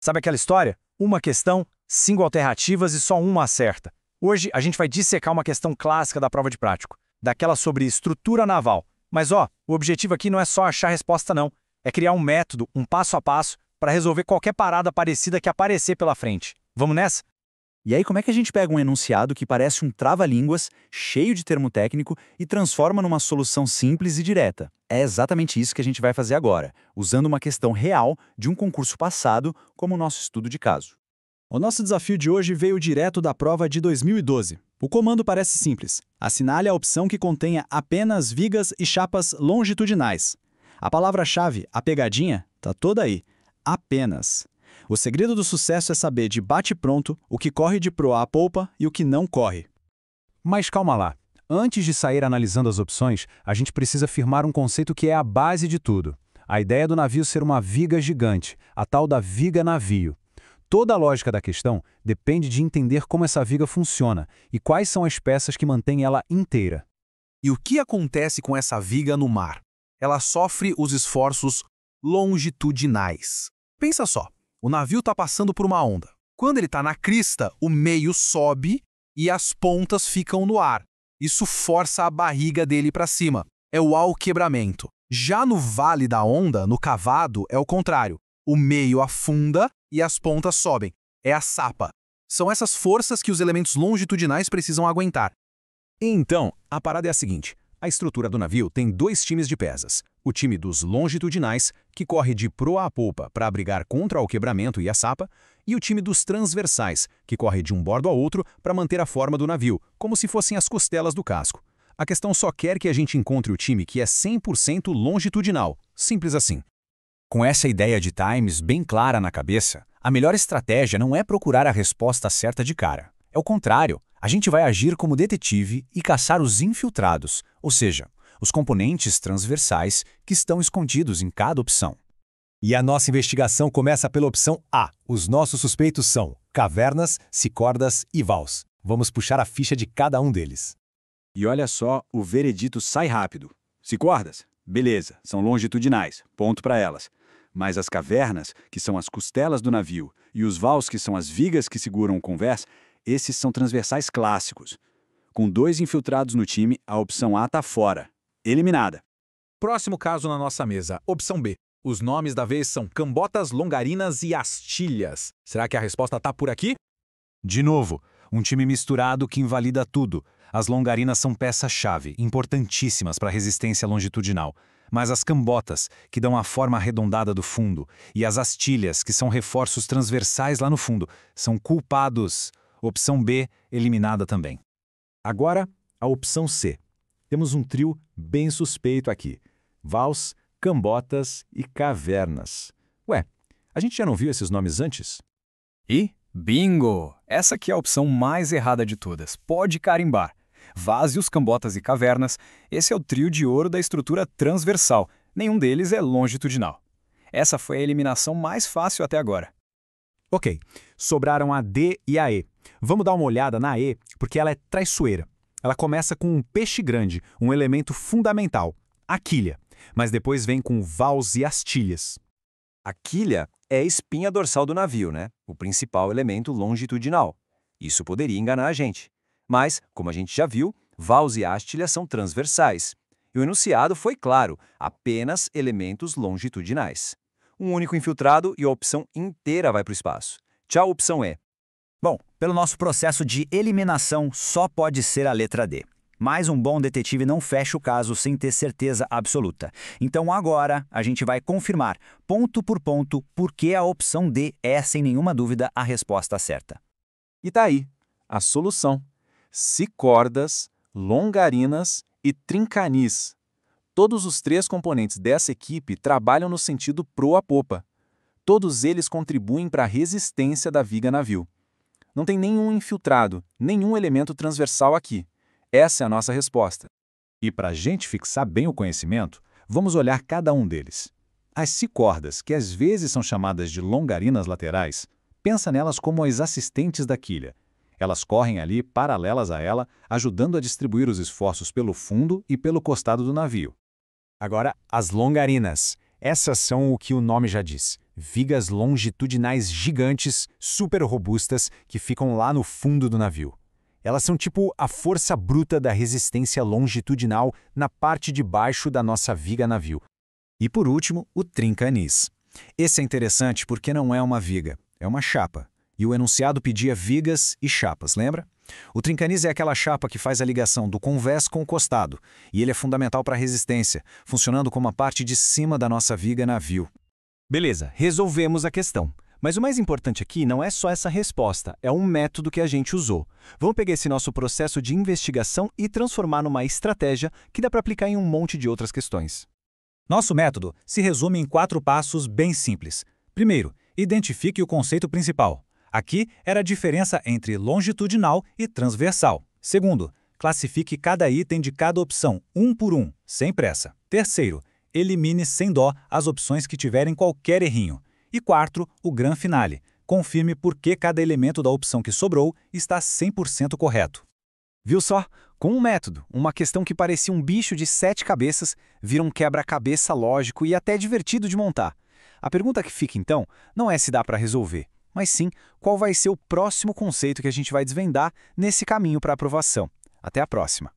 Sabe aquela história? Uma questão, 5 alternativas e só uma acerta. Hoje a gente vai dissecar uma questão clássica da prova de prático, daquela sobre estrutura naval. Mas o objetivo aqui não é só achar a resposta não, é criar um método, um passo a passo, para resolver qualquer parada parecida que aparecer pela frente. Vamos nessa? E aí como é que a gente pega um enunciado que parece um trava-línguas, cheio de termo técnico, e transforma numa solução simples e direta? É exatamente isso que a gente vai fazer agora, usando uma questão real de um concurso passado como o nosso estudo de caso. O nosso desafio de hoje veio direto da prova de 2012. O comando parece simples. Assinale a opção que contenha apenas vigas e chapas longitudinais. A palavra-chave, a pegadinha, tá toda aí. Apenas. O segredo do sucesso é saber de bate-pronto o que corre de proa à polpa e o que não corre. Mas calma lá. Antes de sair analisando as opções, a gente precisa firmar um conceito que é a base de tudo. A ideia do navio ser uma viga gigante, a tal da viga-navio. Toda a lógica da questão depende de entender como essa viga funciona e quais são as peças que mantêm ela inteira. E o que acontece com essa viga no mar? Ela sofre os esforços longitudinais. Pensa só, o navio está passando por uma onda. Quando ele está na crista, o meio sobe e as pontas ficam no ar. Isso força a barriga dele para cima. É o alquebramento. Já no vale da onda, no cavado, é o contrário. O meio afunda e as pontas sobem. É a sapa. São essas forças que os elementos longitudinais precisam aguentar. Então, a parada é a seguinte. A estrutura do navio tem 2 times de pesas. O time dos longitudinais, que corre de proa a polpa para abrigar contra o quebramento e a sapa, e o time dos transversais, que corre de um bordo ao outro para manter a forma do navio, como se fossem as costelas do casco. A questão só quer que a gente encontre o time que é 100% longitudinal. Simples assim. Com essa ideia de times bem clara na cabeça, a melhor estratégia não é procurar a resposta certa de cara. É o contrário. A gente vai agir como detetive e caçar os infiltrados, ou seja, os componentes transversais que estão escondidos em cada opção. E a nossa investigação começa pela opção A. Os nossos suspeitos são cavernas, cicordas e vals. Vamos puxar a ficha de cada um deles. E olha só, o veredito sai rápido. Cicordas? Beleza, são longitudinais, ponto para elas. Mas as cavernas, que são as costelas do navio, e os vals, que são as vigas que seguram o convés, esses são transversais clássicos. Com 2 infiltrados no time, a opção A está fora. Eliminada. Próximo caso na nossa mesa, opção B. Os nomes da vez são cambotas, longarinas e astilhas. Será que a resposta está por aqui? De novo, um time misturado que invalida tudo. As longarinas são peça-chave, importantíssimas para a resistência longitudinal. Mas as cambotas, que dão a forma arredondada do fundo, e as astilhas, que são reforços transversais lá no fundo, são culpados. Opção B, eliminada também. Agora, a opção C. Temos um trio bem suspeito aqui. Vals, cambotas e cavernas. Ué, a gente já não viu esses nomes antes? E bingo! Essa aqui é a opção mais errada de todas. Pode carimbar. Vásios, cambotas e cavernas, esse é o trio de ouro da estrutura transversal. Nenhum deles é longitudinal. Essa foi a eliminação mais fácil até agora. Ok, sobraram a D e a E. Vamos dar uma olhada na E, porque ela é traiçoeira. Ela começa com um peixe grande, um elemento fundamental, a quilha, mas depois vem com vals e astilhas. A quilha é a espinha dorsal do navio, né? O principal elemento longitudinal. Isso poderia enganar a gente. Mas, como a gente já viu, vals e astilhas são transversais. E o enunciado foi claro, apenas elementos longitudinais. Um único infiltrado e a opção inteira vai para o espaço. Tchau, opção E. Bom, pelo nosso processo de eliminação, só pode ser a letra D. Mas um bom detetive não fecha o caso sem ter certeza absoluta. Então agora a gente vai confirmar, ponto por ponto, por que a opção D é, sem nenhuma dúvida, a resposta certa. E tá aí, a solução. Cicordas, longarinas e trincanis. Todos os 3 componentes dessa equipe trabalham no sentido proa-popa. Todos eles contribuem para a resistência da viga-navio. Não tem nenhum infiltrado, nenhum elemento transversal aqui. Essa é a nossa resposta. E para a gente fixar bem o conhecimento, vamos olhar cada um deles. As cicordas, que às vezes são chamadas de longarinas laterais, pensa nelas como as assistentes da quilha. Elas correm ali paralelas a ela, ajudando a distribuir os esforços pelo fundo e pelo costado do navio. Agora, as longarinas. Essas são o que o nome já diz. Vigas longitudinais gigantes, super robustas, que ficam lá no fundo do navio. Elas são tipo a força bruta da resistência longitudinal na parte de baixo da nossa viga navio. E por último, o trincanis. Esse é interessante porque não é uma viga, é uma chapa. E o enunciado pedia vigas e chapas, lembra? O trincanis é aquela chapa que faz a ligação do convés com o costado, e ele é fundamental para a resistência, funcionando como a parte de cima da nossa viga navio. Beleza, resolvemos a questão. Mas o mais importante aqui não é só essa resposta, é um método que a gente usou. Vamos pegar esse nosso processo de investigação e transformar numa estratégia que dá para aplicar em um monte de outras questões. Nosso método se resume em 4 passos bem simples. Primeiro, identifique o conceito principal. Aqui era a diferença entre longitudinal e transversal. Segundo, classifique cada item de cada opção, um por um, sem pressa. Terceiro, elimine sem dó as opções que tiverem qualquer errinho. E quarto, o gran finale. Confirme por que cada elemento da opção que sobrou está 100% correto. Viu só? Com um método, uma questão que parecia um bicho de 7 cabeças vira um quebra-cabeça lógico e até divertido de montar. A pergunta que fica, então, não é se dá para resolver, mas sim qual vai ser o próximo conceito que a gente vai desvendar nesse caminho para a aprovação. Até a próxima!